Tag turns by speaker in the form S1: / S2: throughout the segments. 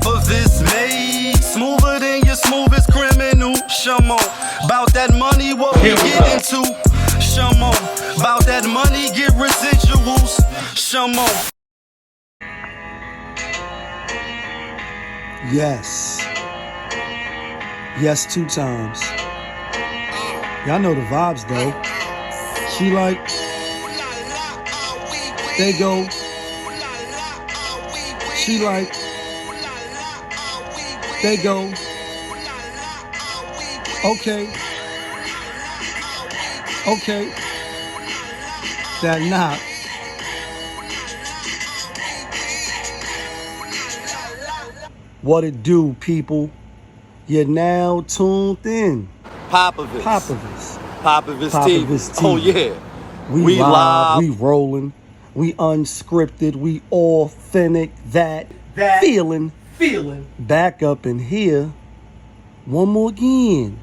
S1: For this made smoother than your smoothest criminal. Shamo, about that money, what we get into. Shamo, about that money, get residuals. Shamo.
S2: Yes. Yes, 2 times. Y'all know the vibes though. She like, they go. She like, they go. Okay. Okay. That knock. What it do, people? You're now tuned in.
S1: Popovich.
S2: Popovich
S1: TV.
S2: TV.
S1: Oh yeah.
S2: We live, we rolling, we unscripted, we authentic, that feeling back up in here one more again.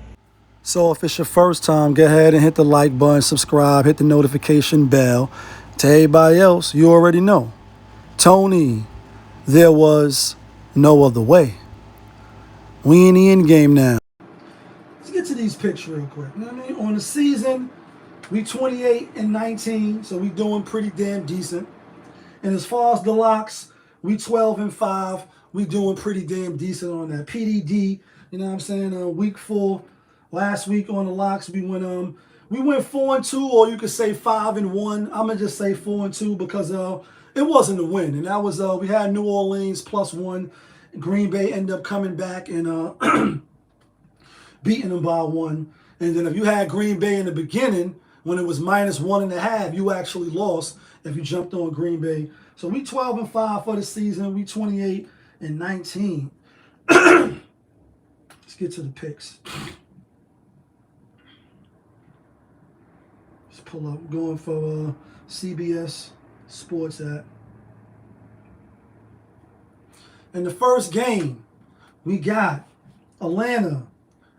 S2: So if it's your first time, go ahead and hit the like button, subscribe, hit the notification bell. To everybody else, you already know. Tony, there was no other way. We in the end game now. Let's get to these picks real quick. You know what I mean? On the season, we 28-19, so we doing pretty damn decent. And as far as the locks, we 12-5. We doing pretty damn decent on that. PDD, you know what I'm saying? Week 4, last week on the locks, we went 4-2, or you could say 5-1. I'm gonna just say 4-2 because it wasn't a win, and that was we had New Orleans +1. Green Bay ended up coming back and beating them by 1. And then if you had Green Bay in the beginning, when it was -1.5, you actually lost if you jumped on Green Bay. So we 12-5 for the season. We 28-19. Let's get to the picks. Let's pull up. I'm going for CBS Sports app. In the first game, we got Atlanta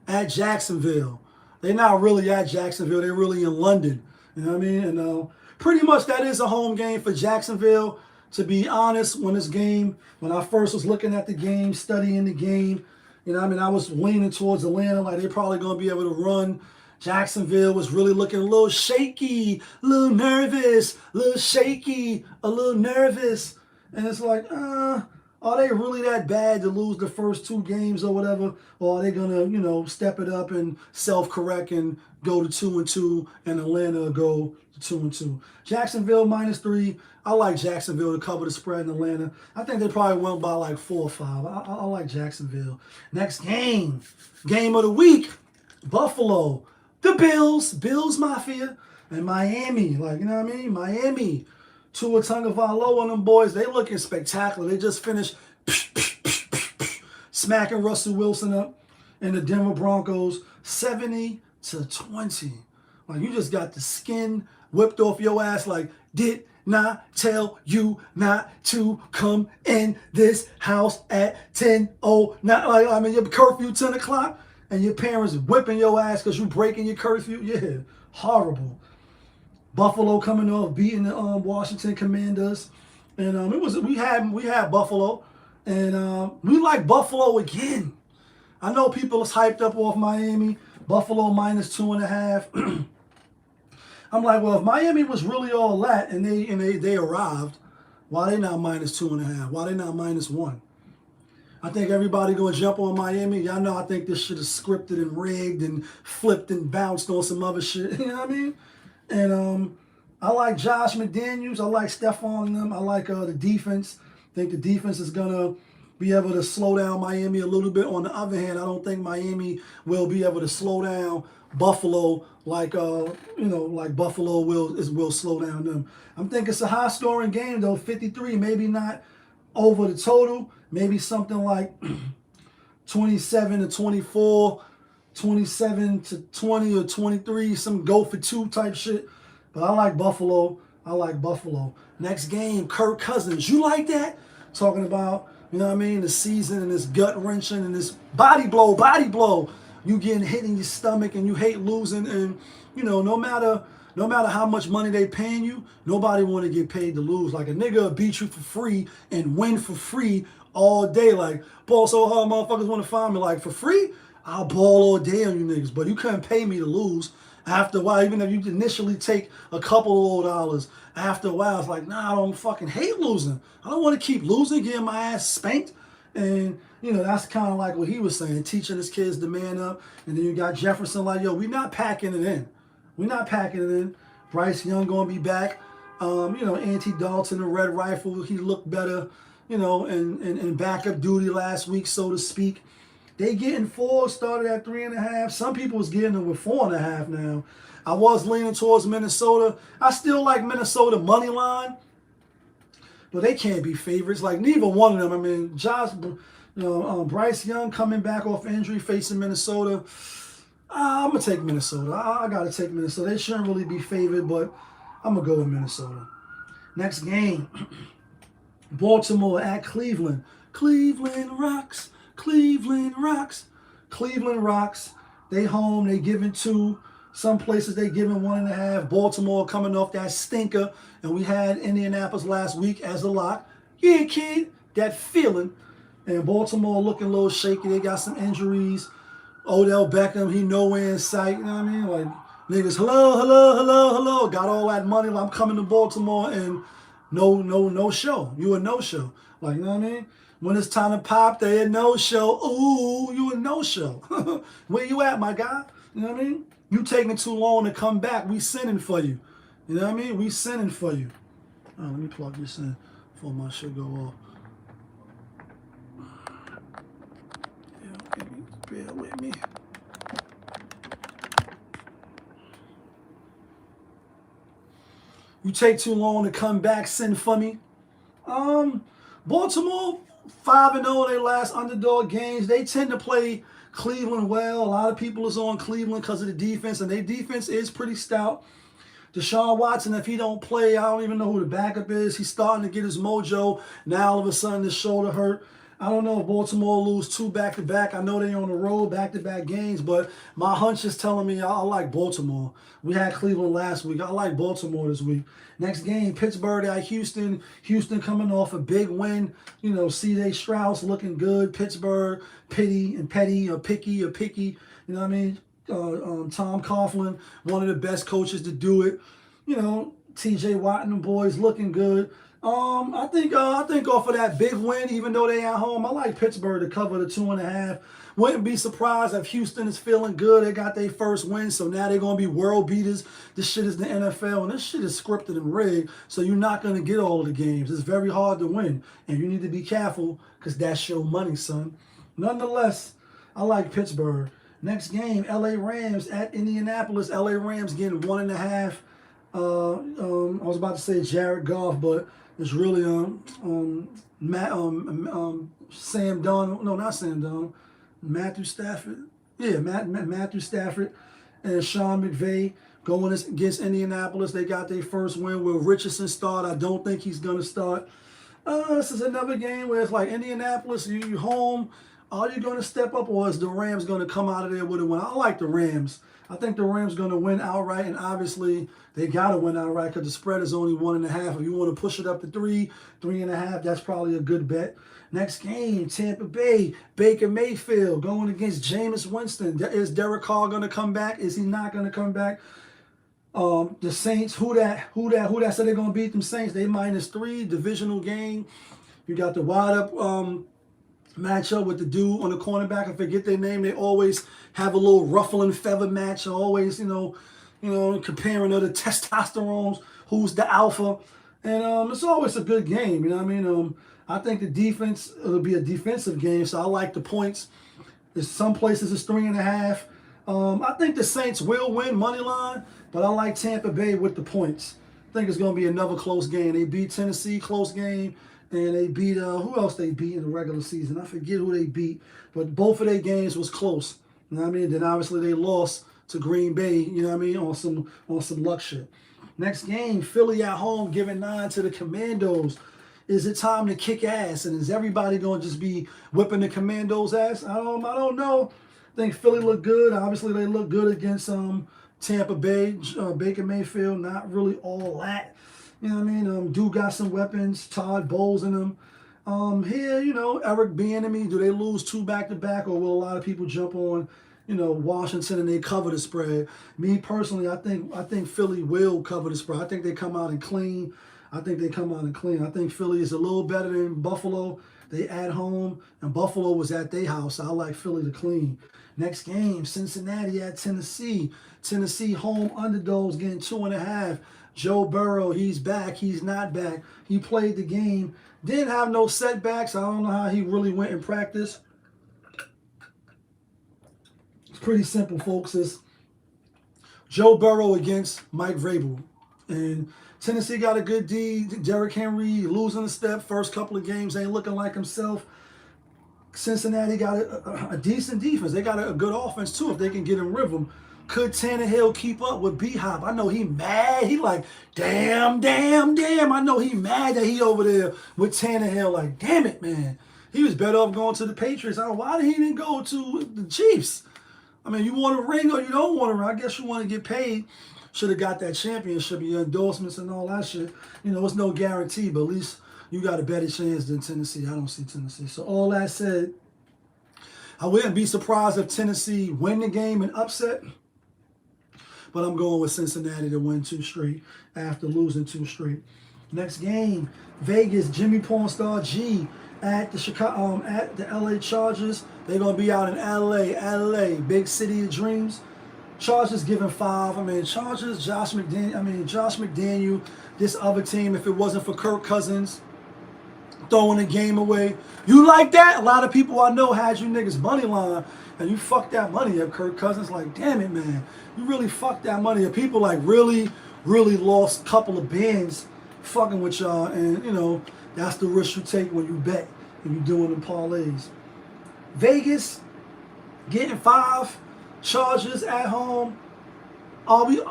S2: at Jacksonville. They're not really at Jacksonville. They're really in London. You know what I mean? And pretty much that is a home game for Jacksonville. To be honest, when I first was looking at the game, studying the game, you know what I mean, I was leaning towards Atlanta, like they're probably going to be able to run. Jacksonville was really looking a little shaky, a little nervous, a little shaky, a little nervous. And it's like, are they really that bad to lose the first 2 games or whatever? Or are they going to, step it up and self-correct and go to 2-2 and Atlanta go to 2-2? Jacksonville -3. I like Jacksonville to cover the spread in Atlanta. I think they probably went by like 4 or 5. I like Jacksonville. Next game of the week, Buffalo, the Bills Mafia, and Miami. Like, you know what I mean? Miami. Tua Tagovailoa and them boys, they looking spectacular. They just finished smacking Russell Wilson up and the Denver Broncos 70-20. Like, you just got the skin whipped off your ass like, did not tell you not to come in this house at 10:09. Like, I mean, your curfew 10 o'clock and your parents whipping your ass because you breaking your curfew. Yeah, horrible. Buffalo coming off beating the Washington Commanders, and we had Buffalo, and we like Buffalo again. I know people is hyped up off Miami. Buffalo -2.5. I'm like, well, if Miami was really all that and they arrived, why they not -2.5? Why they not -1? I think everybody gonna jump on Miami. Y'all know I think this shit is scripted and rigged and flipped and bounced on some other shit. You know what I mean? And I like Josh McDaniels. I like Stephon and them. I like the defense. I think the defense is going to be able to slow down Miami a little bit. On the other hand, I don't think Miami will be able to slow down Buffalo like like Buffalo will slow down them. I'm thinking it's a high-scoring game, though, 53. Maybe not over the total. Maybe something like 27-24. 27-20 or 23, some go for 2 type shit. But I like Buffalo. Next game, Kirk Cousins. You like that? Talking about, you know what I mean, the season and this gut wrenching and this body blow. You getting hit in your stomach and you hate losing. And, no matter how much money they paying you, nobody want to get paid to lose. Like, a nigga will beat you for free and win for free all day. Like, ball so hard, motherfuckers want to find me. Like, for free, I'll ball all day on you niggas. But you couldn't pay me to lose. After a while, even if you initially take a couple of dollars, after a while, it's like, nah, I don't fucking hate losing. I don't want to keep losing, getting my ass spanked. And, you know, that's kind of like what he was saying, teaching his kids to man up. And then you got Jefferson like, yo, we not packing it in. We're not packing it in. Bryce Young going to be back. You know, Auntie Dalton, the Red Rifle, he looked better, you know, in backup duty last week, so to speak. They getting 4, started at 3.5. Some people was getting them with 4.5 now. I was leaning towards Minnesota. I still like Minnesota money line, but they can't be favorites. Like, neither one of them. I mean, Bryce Young coming back off injury, facing Minnesota. I'm going to take Minnesota. I got to take Minnesota. They shouldn't really be favored, but I'm going to go with Minnesota. Next game, Baltimore at Cleveland. Cleveland rocks. Cleveland rocks. Cleveland rocks. They home. They giving 2. Some places they giving 1.5. Baltimore coming off that stinker. And we had Indianapolis last week as a lock. Yeah, kid. That feeling. And Baltimore looking a little shaky. They got some injuries. Odell Beckham, he nowhere in sight. You know what I mean? Like, niggas, hello. Got all that money. I'm coming to Baltimore and no show. You a no-show. Like, you know what I mean? When it's time to pop, they a no-show. Ooh, you a no-show. Where you at, my guy? You know what I mean? You taking too long to come back. We sending for you. You know what I mean? We sending for you. Oh, let me plug this in before my shit go off. Yeah, bear with me. You take too long to come back, send for me. Baltimore, 5-0 their last underdog games. They tend to play Cleveland well. A lot of people is on Cleveland because of the defense, and their defense is pretty stout. Deshaun Watson, if he don't play, I don't even know who the backup is. He's starting to get his mojo. Now all of a sudden his shoulder hurt. I don't know if Baltimore lose 2 back-to-back. I know they're on the road, back-to-back games, but my hunch is telling me I like Baltimore. We had Cleveland last week. I like Baltimore this week. Next game, Pittsburgh at Houston. Houston coming off a big win. You know, C.J. Strauss looking good. Pittsburgh, Picky. You know what I mean? Tom Coughlin, one of the best coaches to do it. You know, T.J. Watt and the boys looking good. I think off of that big win, even though they at home, I like Pittsburgh to cover the 2.5. Wouldn't be surprised if Houston is feeling good. They got their first win, so now they're gonna be world beaters. This shit is the NFL, and this shit is scripted and rigged, so you're not gonna get all of the games. It's very hard to win, and you need to be careful because that's your money, son. Nonetheless, I like Pittsburgh. Next game, LA Rams at Indianapolis. LA Rams getting 1.5. I was about to say Jared Goff, but it's really Sam Donald. No, not Sam Donald. Matthew Stafford. Yeah, Matthew Stafford and Sean McVay going against Indianapolis. They got their first win. Will Richardson start? I don't think he's going to start. This is another game where it's like Indianapolis, you home. Are you going to step up, or is the Rams going to come out of there with a win? I like the Rams. I think the Rams going to win outright, and obviously they got to win outright because the spread is only 1.5. If you want to push it up to 3.5, that's probably a good bet. Next game, Tampa Bay, Baker Mayfield going against Jameis Winston. Is Derek Carr going to come back? Is he not going to come back? The Saints, who that said they're going to beat them Saints? They -3, divisional game. You got the wide up matchup with the dude on the cornerback. I forget their name. They always have a little ruffling feather match. Always, you know, comparing other testosterones. Who's the alpha? And it's always a good game. You know what I mean? I think the defense, it'll be a defensive game, so I like the points. There's some places it's 3.5. I think the Saints will win money line, but I like Tampa Bay with the points. I think it's going to be another close game. They beat Tennessee, close game. And they beat, who else they beat in the regular season? I forget who they beat. But both of their games was close. You know what I mean? Then obviously they lost to Green Bay, you know what I mean, on some luck shit. Next game, Philly at home giving 9 to the Commandos. Is it time to kick ass? And is everybody going to just be whipping the Commandos' ass? I don't know. I think Philly looked good. Obviously they look good against Tampa Bay. Baker Mayfield, not really all that. You know what I mean? Dude got some weapons. Todd Bowles in them. Here, you know, Eric Bieniemy, do they lose 2 back-to-back, or will a lot of people jump on, you know, Washington and they cover the spread? Me personally, I think Philly will cover the spread. I think they come out and clean. I think Philly is a little better than Buffalo. They at home, and Buffalo was at their house. I like Philly to clean. Next game, Cincinnati at Tennessee. Tennessee home underdogs getting 2.5. Joe Burrow, he's back. He's not back. He played the game. Didn't have no setbacks. I don't know how he really went in practice. It's pretty simple, folks. It's Joe Burrow against Mike Vrabel. And Tennessee got a good D. Derrick Henry losing a step. First couple of games ain't looking like himself. Cincinnati got a decent defense. They got a good offense, too, if they can get in rhythm. Could Tannehill keep up with B-Hop? I know he mad. He like, damn. I know he mad that he over there with Tannehill. Like, damn it, man. He was better off going to the Patriots. Why did he didn't go to the Chiefs? I mean, you want a ring or you don't want a ring. I guess you want to get paid. Should have got that championship, your endorsements and all that shit. You know, it's no guarantee, but at least you got a better chance than Tennessee. I don't see Tennessee. So all that said, I wouldn't be surprised if Tennessee win the game and upset. But I'm going with Cincinnati to win 2 straight after losing 2 straight. Next game, Vegas, Jimmy Pornstar G at the LA Chargers. They're gonna be out in LA, big city of dreams. Chargers giving 5. I mean, Chargers, Josh McDaniel, this other team. If it wasn't for Kirk Cousins throwing the game away, you like that? A lot of people I know had you niggas money line. And you fucked that money up, Kirk Cousins. Like, damn it, man. You really fucked that money up. People, like, really lost a couple of bands fucking with y'all. And, you know, that's the risk you take when you bet and you doing them parlays. Vegas, getting 5. Chargers at home. Are we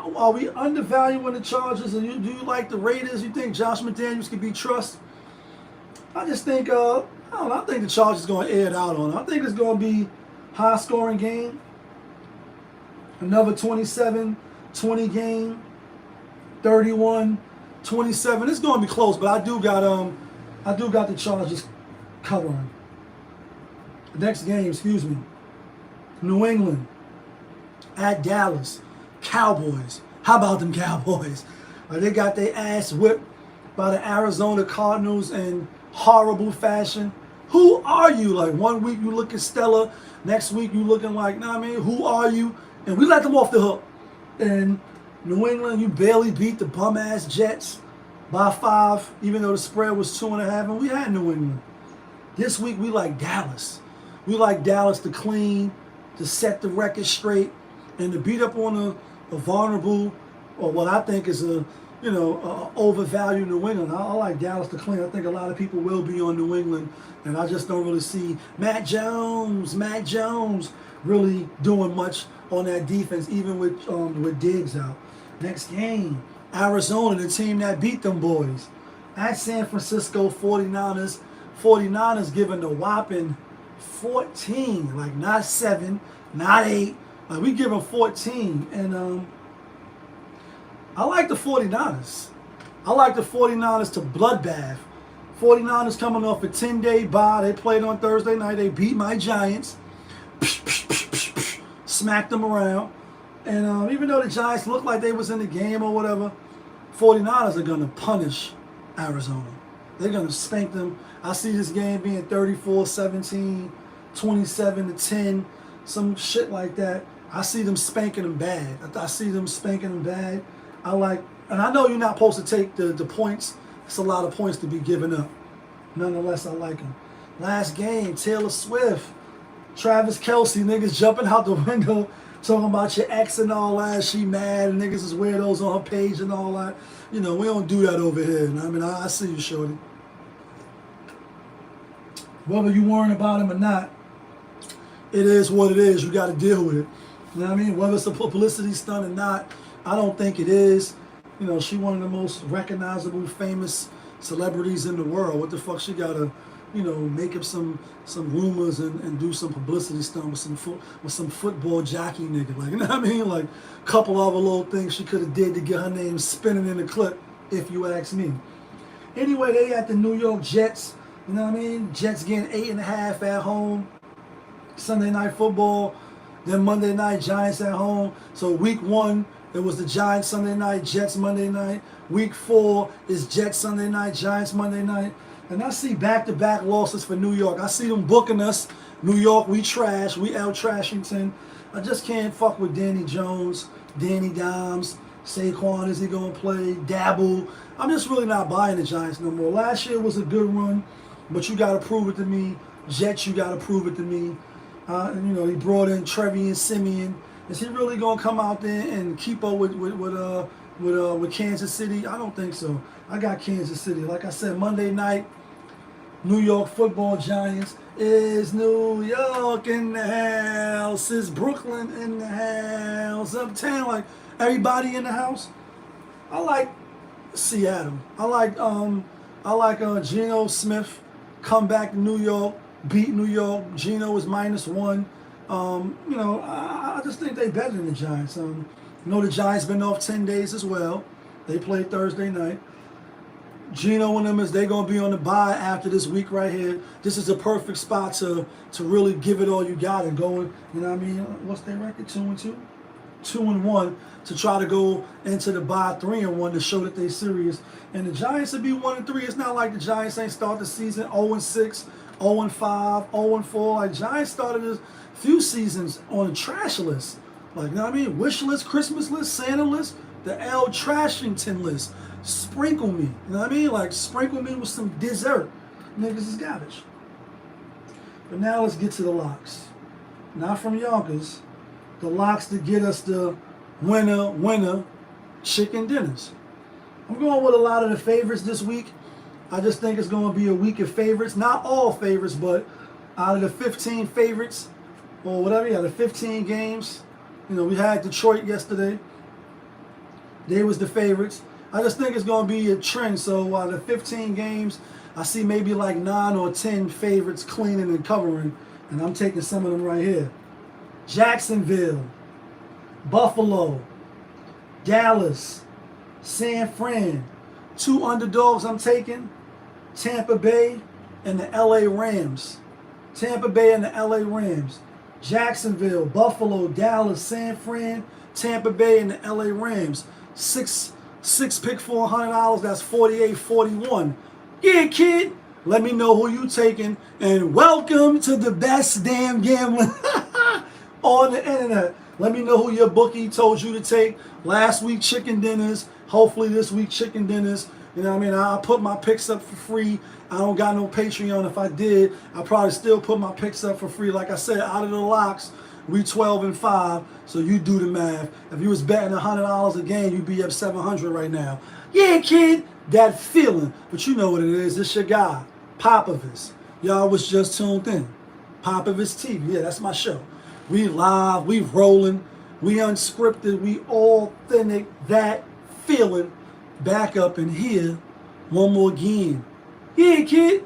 S2: undervaluing the Chargers? And do you like the Raiders? You think Josh McDaniels can be trusted? I just think, I think the Chargers going to air it out on them. I think it's going to be high-scoring game. Another 27-20 game. 31-27. It's going to be close, but I do got the Chargers covering. Next game, New England at Dallas. Cowboys. How about them Cowboys? They got their ass whipped by the Arizona Cardinals in horrible fashion. Who are you? Like, one week you looking stellar, next week you looking like, nah, I mean, who are you? And we let them off the hook. And New England, you barely beat the bum-ass Jets by 5, even though the spread was 2.5, and we had New England. This week, we like Dallas. We like Dallas to clean, to set the record straight, and to beat up on a vulnerable, or what I think is a overvalued New England. I like Dallas to clean. I think a lot of people will be on New England, and I just don't really see Matt Jones really doing much on that defense, even with Diggs out. Next game, Arizona, the team that beat them boys. At San Francisco 49ers. 49ers giving the whopping 14, like not 7, not 8. Like, we give them 14, and I like the 49ers. I like the 49ers to bloodbath. 49ers coming off a 10-day bye. They played on Thursday night. They beat my Giants. Smacked them around. And even though the Giants looked like they was in the game or whatever, 49ers are going to punish Arizona. They're going to spank them. I see this game being 34-17, 27-10, some shit like that. I see them spanking them bad. And I know you're not supposed to take the points. It's a lot of points to be given up. Nonetheless, I like them. Last game, Taylor Swift, Travis Kelce, niggas jumping out the window, talking about your ex and all that. She mad, and niggas is weirdos on her page and all that. You know, we don't do that over here. I mean, I see you, shorty. Whether you worrying about him or not, it is what it is. You got to deal with it. You know what I mean? Whether it's a publicity stunt or not, I don't think it is. You know, she one of the most recognizable, famous celebrities in the world. What the fuck she got to, make up some rumors and do some publicity stunt with some football jockey nigga. Like, you know what I mean? Like, a couple other little things she could have did to get her name spinning in the clip, if you ask me. Anyway, they at the New York Jets. You know what I mean? Jets getting 8.5 at home. Sunday night football. Then Monday night, Giants at home. So week 1, it was the Giants Sunday night, Jets Monday night. Week 4 is Jets Sunday night, Giants Monday night. And I see back-to-back losses for New York. I see them booking us. New York, we trash. We out Trashington. I just can't fuck with Danny Jones, Danny Dimes, Saquon, is he going to play? Dabble. I'm just really not buying the Giants no more. Last year was a good run, but you got to prove it to me. Jets, you got to prove it to me. And, you know, he brought in Trevian Simeon. Is he really going to come out there and keep up with Kansas City? I don't think so. I got Kansas City. Like I said, Monday night, New York Football Giants. Is New York in the house? Is Brooklyn in the house? Uptown, like everybody in the house. I like Seattle. I like Geno Smith come back to New York, beat New York. Geno is -1. You know, I just think they better than the Giants. You know, the Giants been off 10 days as well. They played Thursday night. Geno and them, they're going to be on the bye after this week right here. This is a perfect spot to really give it all you got and go, you know what I mean? What's their record? 2-2? 2-1 to try to go into the bye 3-1 to show that they're serious. And the Giants will be 1-3. It's not like the Giants ain't start the season 0-6, 0-5, 0-4. Like, Giants started a few seasons on a trash list. Like, you know what I mean? Wish list, Christmas list, Santa list, the L Trashington list. Sprinkle me. You know what I mean? Like, sprinkle me with some dessert. Niggas is garbage. But now let's get to the locks. Not from Yonkers. The locks to get us the winner chicken dinners. I'm going with a lot of the favorites this week. I just think it's going to be a week of favorites. Not all favorites, but out of the 15 favorites, or whatever, the 15 games. You know, we had Detroit yesterday. They was the favorites. I just think it's going to be a trend. So out of the 15 games, I see maybe like 9 or 10 favorites cleaning and covering. And I'm taking some of them right here. Jacksonville, Buffalo, Dallas, San Fran. 2 underdogs I'm taking. Tampa Bay and the LA Rams. Tampa Bay and the LA Rams. Jacksonville, Buffalo, Dallas, San Fran, Tampa Bay, and the LA Rams. Six pick for $100. That's 48-41. Yeah, kid. Let me know who you taking. And welcome to the best damn gambling on the internet. Let me know who your bookie told you to take. Last week, chicken dinners. Hopefully this week, chicken dinners. You know what I mean? I'll put my picks up for free. I don't got no Patreon. If I did, I'd probably still put my picks up for free. Like I said, out of the locks, we 12-5. So you do the math. If you was betting $100 a game, you'd be up $700 right now. Yeah, kid, that feeling. But you know what it is. It's your guy, Popovich. Y'all was just tuned in. Popovich TV. Yeah, that's my show. We live. We rolling. We unscripted. We authentic. That feeling. Back up in here one more again. Yeah, kid.